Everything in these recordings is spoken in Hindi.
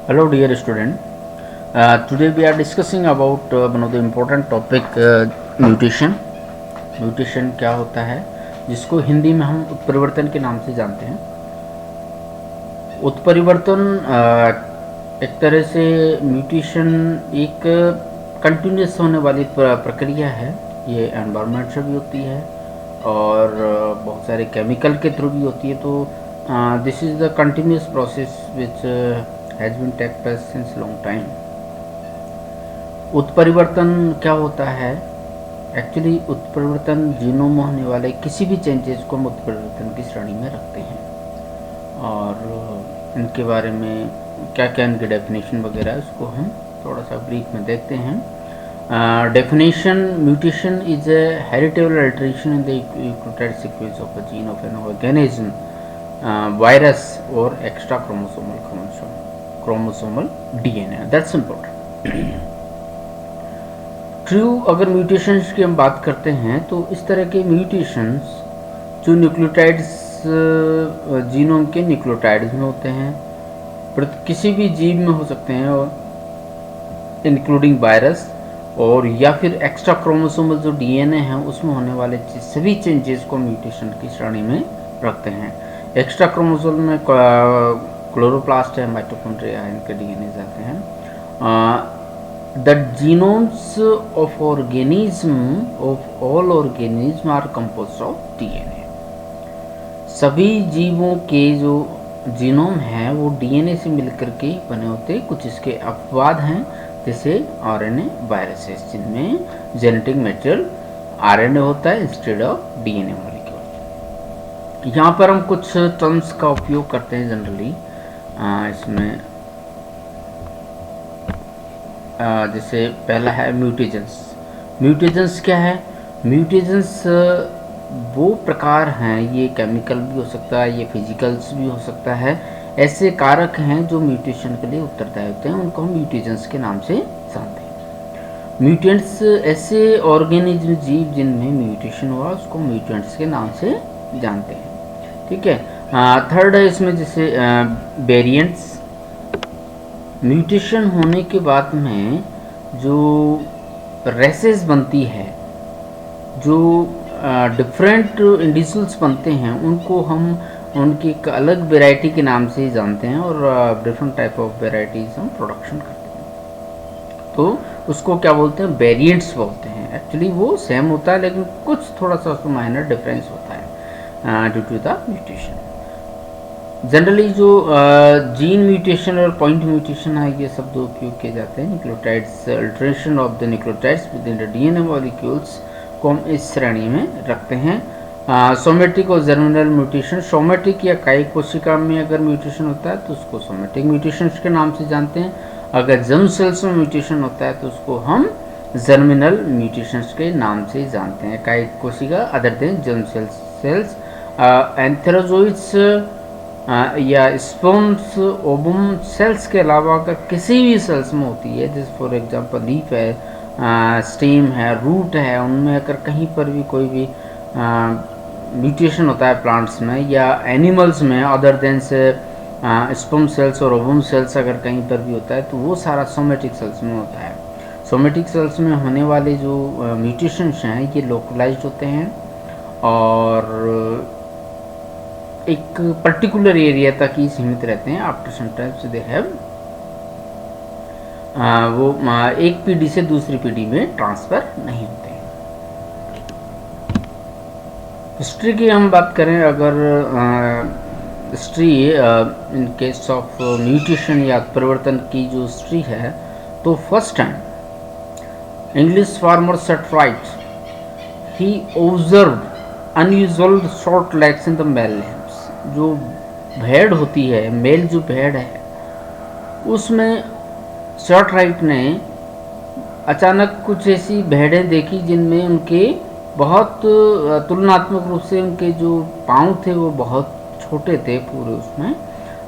Hello, dear student. Today we are discussing about one of the important topic mutation. Mutation क्या होता है, जिसको हिंदी में हम उत्परिवर्तन के नाम से जानते हैं। उत्परिवर्तन एक तरह से म्यूटेशन एक कंटिन्यूस होने वाली प्रक्रिया है। ये एनवायरनमेंट से भी होती है और बहुत सारे केमिकल के थ्रू भी होती है। तो this is the continuous process which has been take place since long time. उत्परिवर्तन क्या होता है? एक्चुअली उत्परिवर्तन जीनोम में होने वाले किसी भी चेंजेस को हम उत्परिवर्तन की श्रेणी में रखते हैं और इनके बारे में क्या क्या इनकी डेफिनेशन वगैरह है उसको हम थोड़ा सा ब्रीफ में देखते हैं। Definition: mutation is a heritable alteration in the nucleotide sequence of a gene of an organism, virus और extra chromosomal DNA. That's important. True, अगर म्यूटेशंस की हम बात करते हैं तो इस तरह के म्यूटेशंस जो न्यूक्लियोटाइड्स जीनोम के न्यूक्लियोटाइड्स में होते हैं, किसी भी जीव में हो सकते हैं और इंक्लूडिंग वायरस, और या फिर एक्स्ट्रा क्रोमोसोमल जो डीएनए है उसमें होने वाले सभी चेंजेस को म्यूटेशन की श्रेणी में रखते हैं। एक्स्ट्रा क्रोमोसोम में क्लोरोप्लास्ट है, माइटोकॉन्ड्रिया है, इनके डीएनए जाते हैं। The genomes of all organism are composed of DNA. सभी जीवों के जो जीनोम है वो डीएनए से मिलकर के बने होते हैं। कुछ इसके अपवाद हैं जैसे आरएनए वायरसेस, जिनमें जेनेटिक मटेरियल आरएनए होता है इंस्टेड ऑफ डीएनए मॉलिक्यूल। यहाँ पर हम कुछ टर्म्स का उपयोग करते हैं जनरली इसमें। जैसे पहला है म्यूटेजेंस। म्यूटेजेंस क्या है? म्यूटेजेंस वो प्रकार हैं, ये केमिकल भी हो सकता है, ये फिजिकल्स भी हो सकता है, ऐसे कारक हैं जो म्यूटेशन के लिए उत्तरदायी होते हैं, उनको हम म्यूटेजेंस के नाम से जानते हैं। म्यूटेंट्स ऐसे ऑर्गेनिज्म जीव जिनमें म्यूटेशन हुआ उसको म्यूटेंट्स के नाम से जानते हैं। ठीक है। थर्ड है इसमें जैसे वेरिएंट्स। म्यूटेशन होने के बाद में जो रेसेस बनती है, जो डिफरेंट इंडिविजुअल्स बनते हैं, उनको हम उनकी एक अलग वैरायटी के नाम से ही जानते हैं और डिफरेंट टाइप ऑफ वैरायटीज हम प्रोडक्शन करते हैं। तो उसको क्या बोलते हैं? वेरिएंट्स बोलते हैं। एक्चुअली वो सेम होता है लेकिन कुछ थोड़ा सा उसमें माइनर डिफरेंस होता है due to the mutation. Generally जो जीन म्यूटेशन और पॉइंट म्यूटेशन है, ये सब दो उपयोग किए जाते हैं। Nucleotides alteration of the nucleotides with in the DNA molecules को हम इस श्रेणी में रखते हैं। सोमेटिक और जर्मिनल म्यूटेशन। सोमेटिक या कायिक कोशिका में अगर म्यूटेशन होता है तो उसको सोमेटिक म्यूटेशन के नाम से जानते हैं। अगर जर्म सेल्स में म्यूटेशन होता है तो उसको हम जर्मिनल म्यूटेशन के नाम से जानते हैं। कायिक कोशिका अदर देन जर्म सेल्स। एंथेरोजोइड्स या स्पर्म्स ओवम सेल्स के अलावा अगर किसी भी सेल्स में होती है, जैसे फॉर एग्जांपल लीफ है, स्टेम है, रूट है, उनमें अगर कहीं पर भी कोई भी म्यूटेशन होता है प्लांट्स में या एनिमल्स में अदर देन से स्पर्म सेल्स और ओवम सेल्स अगर कहीं पर भी होता है तो वो सारा सोमेटिक सेल्स में होता है। सोमेटिक सेल्स में होने वाले जो म्यूटेशंस हैं ये लोकलाइज्ड होते हैं और एक पर्टिकुलर एरिया तक ही सीमित रहते हैं। After some times they have वो एक पीढ़ी से दूसरी पीढ़ी में ट्रांसफर नहीं होते हैं। हिस्ट्री की हम बात करें, अगर history in case of mutation या परिवर्तन की जो हिस्ट्री है, तो first time English farmer Seth Wright ही observe unusual short legs in the male. जो भेड़ होती है, मेल जो भेड़ है, उसमें सेटराइट ने अचानक कुछ ऐसी भेड़ें देखी जिनमें उनके बहुत तुलनात्मक रूप से उनके जो पाँव थे वो बहुत छोटे थे पूरे उसमें।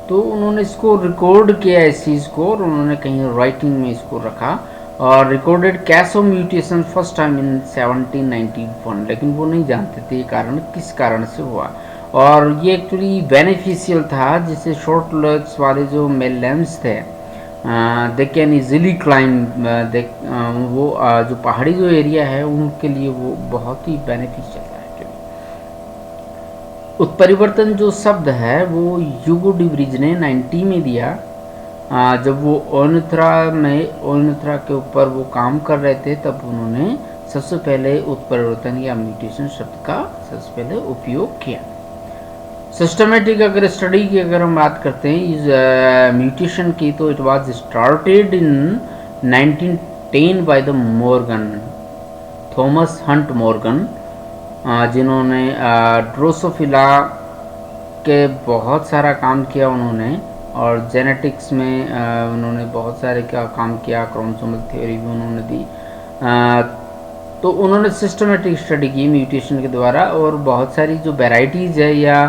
तो उन्होंने इसको रिकॉर्ड किया इस चीज़ को और उन्होंने कहीं राइटिंग में इसको रखा और recorded case of mutation first time in 1791। लेकिन वो नहीं जानते थे ये कारण किस कारण से हुआ और ये एक्चुअली बेनिफिशियल था, जिससे शॉर्ट लेग्स वाले जो मेल लैम्स थे दे कैन इजीली क्लाइंब, वो जो पहाड़ी जो एरिया है उनके लिए वो बहुत ही बेनिफिशियल है। उत्परिवर्तन जो शब्द है वो ह्यूगो डिब्रिज ने 90 में दिया, जब वो ओनिथ्रा के ऊपर वो काम कर रहे थे, तब उन्होंने सबसे पहले उत्परिवर्तन या म्यूटेशन शब्द का सबसे पहले उपयोग किया। सिस्टमेटिक अगर स्टडी की अगर हम बात करते हैं इस म्यूटेशन की, तो it was started in 1910 by the Morgan, Thomas Hunt Morgan, जिन्होंने ड्रोसोफिला के बहुत सारा काम किया उन्होंने, और जेनेटिक्स में उन्होंने बहुत सारे का काम किया, क्रोमोसोमल थ्योरी भी उन्होंने दी। तो उन्होंने सिस्टमेटिक स्टडी की म्यूटेशन के द्वारा, और बहुत सारी जो वेराइटीज़ है या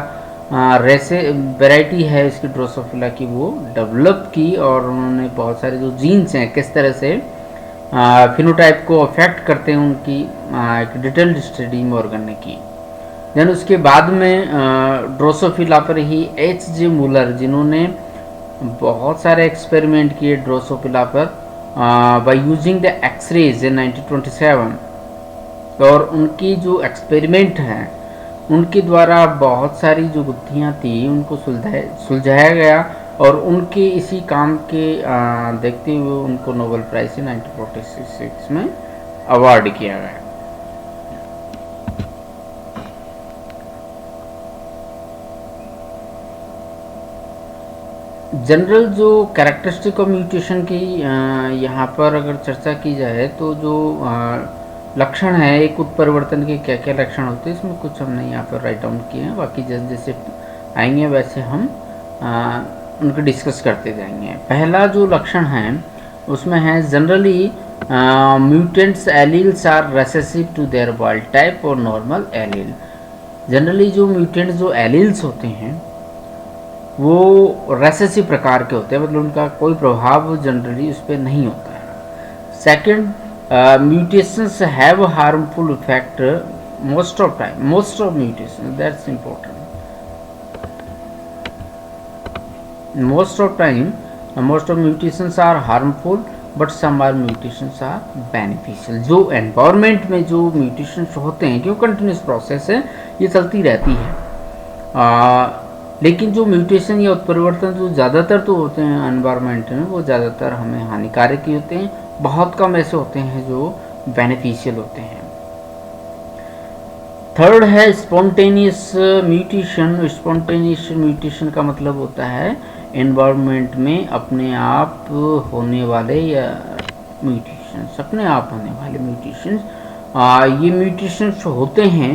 वेराइटी है इसकी ड्रोसोफिला की वो डेवलप की, और उन्होंने बहुत सारे जो जीन्स हैं किस तरह से फिनोटाइप को अफेक्ट करते हैं उनकी एक डिटेल्ड स्टडी मॉर्गन ने की। देन उसके बाद में ड्रोसोफिला पर ही H.J. मूलर, जिन्होंने बहुत सारे एक्सपेरिमेंट किए ड्रोसोफिला पर बाय यूजिंग द एक्सरेज इन 1927, और उनकी जो एक्सपेरिमेंट हैं उनके द्वारा बहुत सारी जो गुत्थियाँ थी उनको सुलझाया गया, और उनके इसी काम के देखते हुए उनको नोबेल प्राइज 1946 में अवार्ड किया गया। जनरल जो कैरेक्टरिस्टिक ऑफ म्यूटेशन की यहाँ पर अगर चर्चा की जाए, तो जो लक्षण है एक उत्परिवर्तन के क्या क्या लक्षण होते हैं, इसमें कुछ हमने यहाँ पर राइट डाउन किए हैं, बाकी जैसे जैसे आएंगे वैसे हम उनको डिस्कस करते जाएंगे। पहला जो लक्षण है उसमें है generally mutants alleles are recessive to their wild type और नॉर्मल एलील। जनरली जो म्यूटेंट्स जो एलील्स होते हैं वो रेसेसिव प्रकार के होते हैं, मतलब उनका कोई प्रभाव जनरली उस पर नहीं होता है। Second, mutations have harmful effect most of mutation, that's important. most of mutations are harmful but some are mutations are beneficial। जो एनवायरनमेंट में जो म्यूटेशंस होते हैं, क्यों कंटिन्यूस प्रोसेस है, ये चलती रहती है, लेकिन जो म्यूटेशन या उत्परिवर्तन जो ज़्यादातर तो होते हैं एनवायरनमेंट में, वो ज़्यादातर हमें हानिकारक ही होते हैं, बहुत कम ऐसे होते हैं जो बेनिफिशियल होते हैं। थर्ड है स्पॉन्टेनियस म्यूटेशन। स्पॉन्टेनियस म्यूटेशन का मतलब होता है एनवायरनमेंट में अपने आप होने वाले या म्यूटेशंस, अपने आप होने वाले म्यूटेशंस। ये म्यूटेशंस होते हैं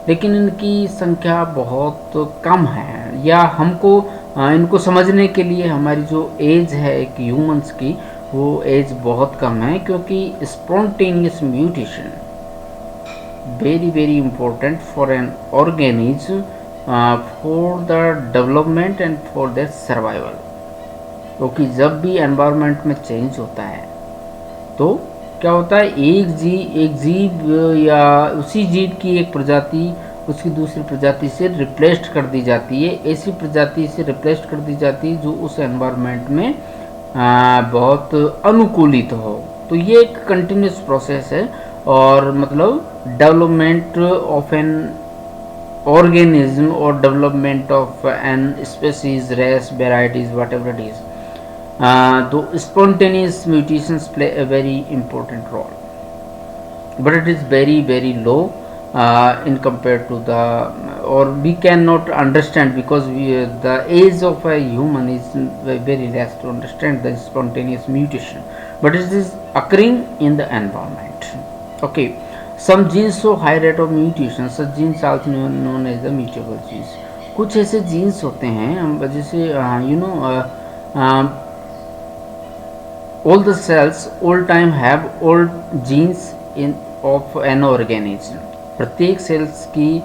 लेकिन इनकी संख्या बहुत कम है, या हमको इनको समझने के लिए हमारी जो एज है एक ह्यूमंस की, वो एज बहुत कम है, क्योंकि spontaneous mutation very important for an organism for the development and for their survival। क्योंकि जब भी एनवायरनमेंट में चेंज होता है तो क्या होता है, एक जीव या उसी जीव की एक प्रजाति उसकी दूसरी प्रजाति से रिप्लेस्ड कर दी जाती है, ऐसी प्रजाति से रिप्लेस्ड कर दी जाती है जो उस एनवायरनमेंट में बहुत अनुकूलित हो। तो ये एक कंटिन्यूस प्रोसेस है, और मतलब डेवलपमेंट ऑफ एन ऑर्गेनिज्म और development of an species, race, varieties, whatever it is. तो spontaneous mutations play a very important role, but it is very low in compared to the, or we cannot understand because the age of a human is very less to understand the spontaneous mutation, but it is occurring in the environment। Okay, some genes show high rate of mutation, such genes also known as the mutable genes। कुछ ऐसे जीन्स होते हैं जैसे all the cells all time have all genes in of an organism। प्रत्येक सेल्स की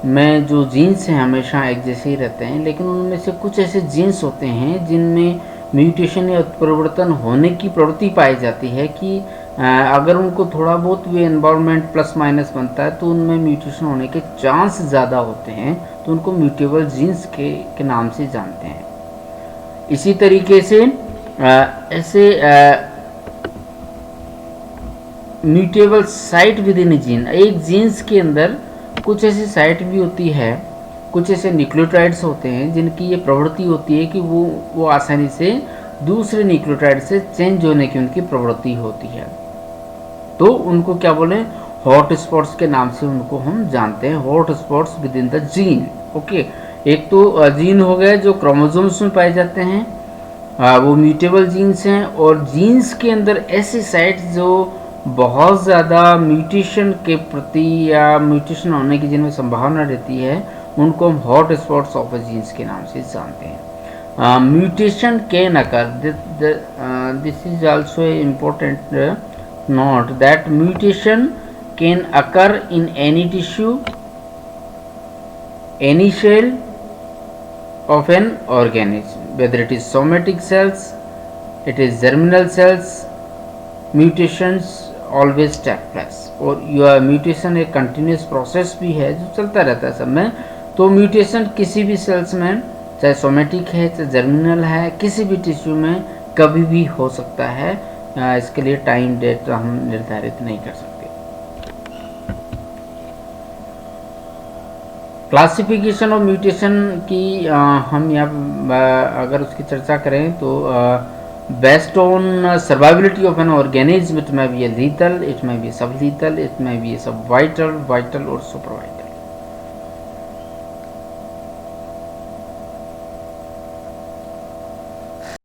में जो जीन्स हैं हमेशा एक जैसे ही रहते हैं, लेकिन उनमें से कुछ ऐसे जीन्स होते हैं जिनमें म्यूटेशन या उत्परिवर्तन होने की प्रवृत्ति पाई जाती है कि अगर उनको थोड़ा बहुत भी एनवायरनमेंट प्लस माइनस बनता है तो उनमें म्यूटेशन होने के चांस ज़्यादा होते हैं, तो उनको म्यूटेबल जीन्स के नाम से जानते हैं। इसी तरीके से ऐसे mutable site with in gene, एक जीन्स के अंदर कुछ ऐसी साइट भी होती है, कुछ ऐसे न्यूक्लियोटाइड्स होते हैं जिनकी ये प्रवृत्ति होती है कि वो आसानी से दूसरे न्यूक्लियोटाइड से चेंज होने की उनकी प्रवृत्ति होती है। तो उनको क्या बोले, हॉट स्पॉट्स के नाम से उनको हम जानते हैं, hot spots with in the gene. Okay, एक तो जीन हो गए जो क्रोमोसोम्स में पाए जाते हैं, वो म्यूटेबल जीन्स हैं, और जीन्स के अंदर ऐसी साइट्स जो बहुत ज़्यादा म्यूटेशन के प्रति या म्यूटेशन होने की जिनमें संभावना रहती है, उनको हम हॉट स्पॉट्स ऑफ जीन्स के नाम से जानते हैं। Mutation can occur, this is also a important note that mutation can occur in any tissue, any cell of an organism, whether it is somatic cells, it is germinal cells, mutations always take place। और यह म्यूटेशन एक कंटिन्यूस प्रोसेस भी है जो चलता रहता है सब में। तो म्यूटेशन किसी भी सेल्स में, चाहे सोमेटिक है चाहे जर्मिनल है, किसी भी टिश्यू में कभी भी हो सकता है। इसके लिए टाइम डेट हम निर्धारित नहीं कर सकते। क्लासिफिकेशन ऑफ म्यूटेशन की हम यहाँ अगर उसकी चर्चा करें तो based on survivability of an organism, it में बी लीथल, इट में बी सब लीथल, इट में बी सब वाइटल और सुपर वाइटल।